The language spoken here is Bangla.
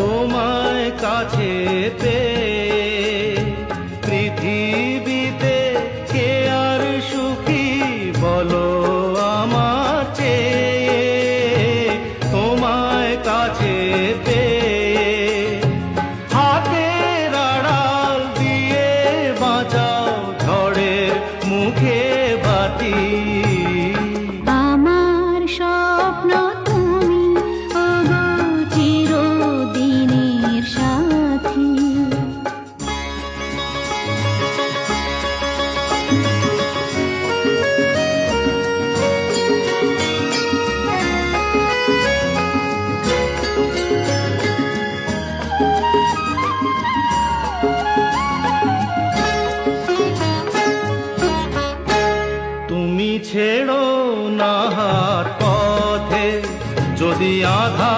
তোমায় কাছে পেয়ে। পৃথিবীতে কে আর সুখী বলো আমার চেয়ে, তোমায় কাছে পেয়ে। হাতের আড়াল দিয়ে বাঁচাও ঝড়ের মুখে বাতি। আমার স্বপ্ন তুমি ওগো চিরদিনের সাথী। তুমি ছেড়ো না হাত পথে, যদি আধা